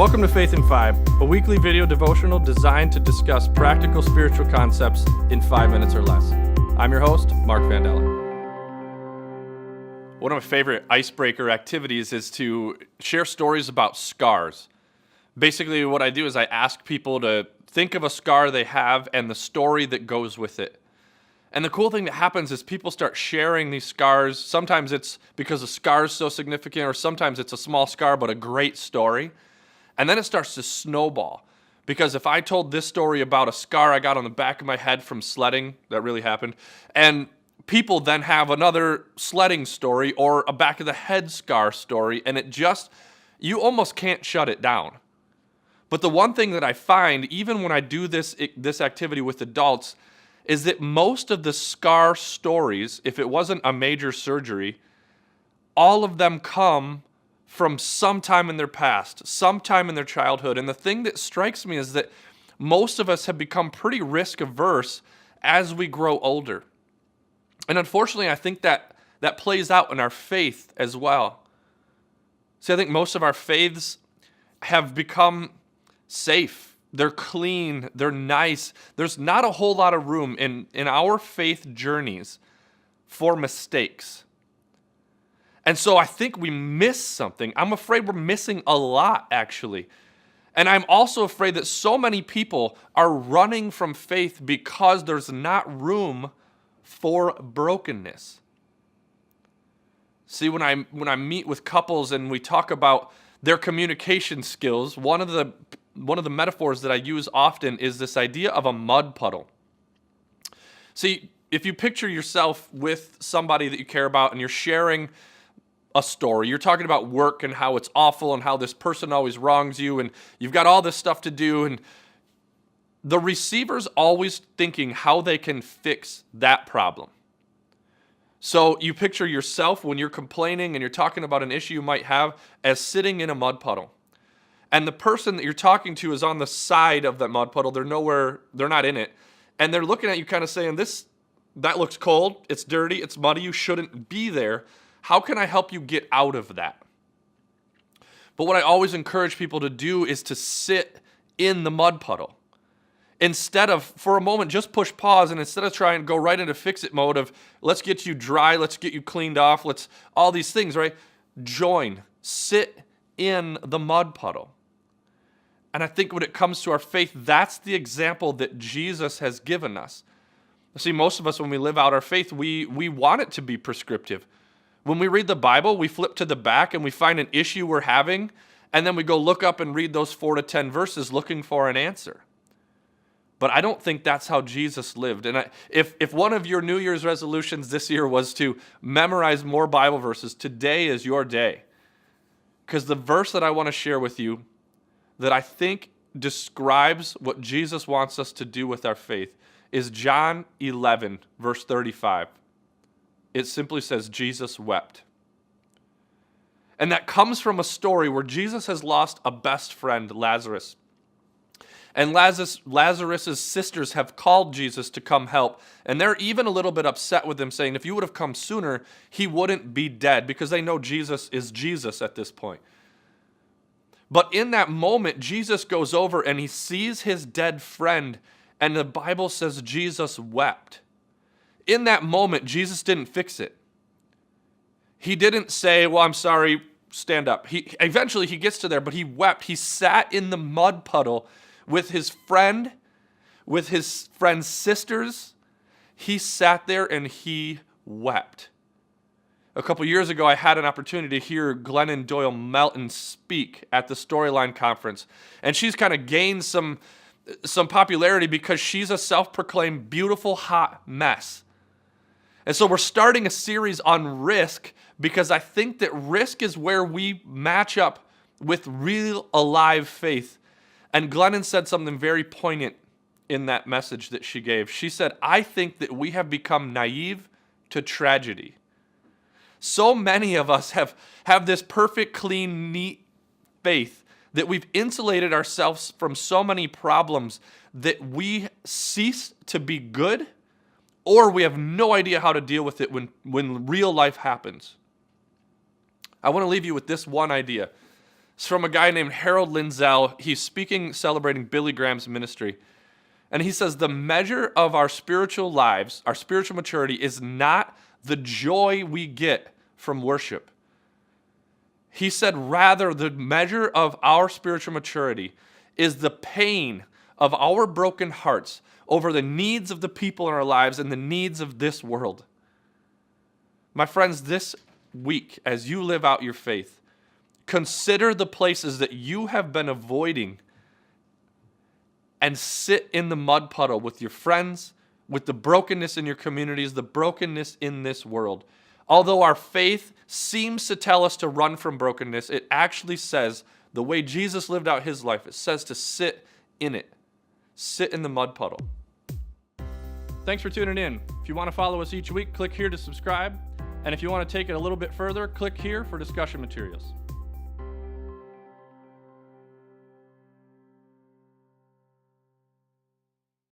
Welcome to Faith in 5, a weekly video devotional designed to discuss practical spiritual concepts in 5 minutes or less. I'm your host, Mark Vandella. One of my favorite icebreaker activities is to share stories about scars. Basically, what I do is I ask people to think of a scar they have and the story that goes with it. And the cool thing that happens is people start sharing these scars. Sometimes it's because the scar is so significant, or sometimes it's a small scar but a great story. And then it starts to snowball. Because if I told this story about a scar I got on the back of my head from sledding, that really happened, and people then have another sledding story or a back of the head scar story, and you almost can't shut it down. But the one thing that I find, even when I do this activity with adults, is that most of the scar stories, if it wasn't a major surgery, all of them come from sometime in their past, sometime in their childhood. And the thing that strikes me is that most of us have become pretty risk averse as we grow older. And unfortunately, I think that plays out in our faith as well. See, I think most of our faiths have become safe. They're clean. They're nice. There's not a whole lot of room in our faith journeys for mistakes. And so I think we miss something. I'm afraid we're missing a lot, actually. And I'm also afraid that so many people are running from faith because there's not room for brokenness. See, when I meet with couples and we talk about their communication skills, one of the metaphors that I use often is this idea of a mud puddle. See, if you picture yourself with somebody that you care about and you're sharing a story, you're talking about work and how it's awful and how this person always wrongs you and you've got all this stuff to do, and the receiver's always thinking how they can fix that problem. So you picture yourself when you're complaining and you're talking about an issue you might have as sitting in a mud puddle. And the person that you're talking to is on the side of that mud puddle. They're not in it. And they're looking at you kind of saying, that looks cold, it's dirty, it's muddy, you shouldn't be there. How can I help you get out of that? But what I always encourage people to do is to sit in the mud puddle. Instead of, for a moment, just push pause, and instead of trying to go right into fix-it mode of, let's get you dry, let's get you cleaned off, all these things, right? Sit in the mud puddle. And I think when it comes to our faith, that's the example that Jesus has given us. See, most of us, when we live out our faith, we want it to be prescriptive. When we read the Bible, we flip to the back and we find an issue we're having, and then we go look up and read those 4 to 10 verses looking for an answer. But I don't think that's how Jesus lived. And if one of your New Year's resolutions this year was to memorize more Bible verses, today is your day. Because the verse that I want to share with you that I think describes what Jesus wants us to do with our faith is John 11, verse 35. It simply says, Jesus wept. And that comes from a story where Jesus has lost a best friend, Lazarus. And Lazarus' sisters have called Jesus to come help. And they're even a little bit upset with him, saying, if you would have come sooner, he wouldn't be dead, because they know Jesus is Jesus at this point. But in that moment, Jesus goes over and he sees his dead friend, and the Bible says Jesus wept. In that moment, Jesus didn't fix it. He didn't say, well, I'm sorry, stand up. Eventually he gets to there, but he wept. He sat in the mud puddle with his friend, with his friend's sisters. He sat there and he wept. A couple years ago, I had an opportunity to hear Glennon Doyle Melton speak at the Storyline Conference. And she's kind of gained some popularity because she's a self-proclaimed beautiful, hot mess. And so we're starting a series on risk because I think that risk is where we match up with real, alive faith. And Glennon said something very poignant in that message that she gave. She said, I think that we have become naive to tragedy. So many of us have this perfect, clean, neat faith that we've insulated ourselves from so many problems that we cease to be good, or we have no idea how to deal with it when real life happens. I want to leave you with this one idea. It's from a guy named Harold Lindsell. He's speaking, celebrating Billy Graham's ministry. And he says, the measure of our spiritual lives, our spiritual maturity, is not the joy we get from worship. He said, rather, the measure of our spiritual maturity is the pain of our broken hearts over the needs of the people in our lives and the needs of this world. My friends, this week, as you live out your faith, consider the places that you have been avoiding and sit in the mud puddle with your friends, with the brokenness in your communities, the brokenness in this world. Although our faith seems to tell us to run from brokenness, it actually says, the way Jesus lived out his life, it says to sit in it. Sit in the mud puddle. Thanks for tuning in. If you want to follow us each week, click here to subscribe. And if you want to take it a little bit further, click here for discussion materials.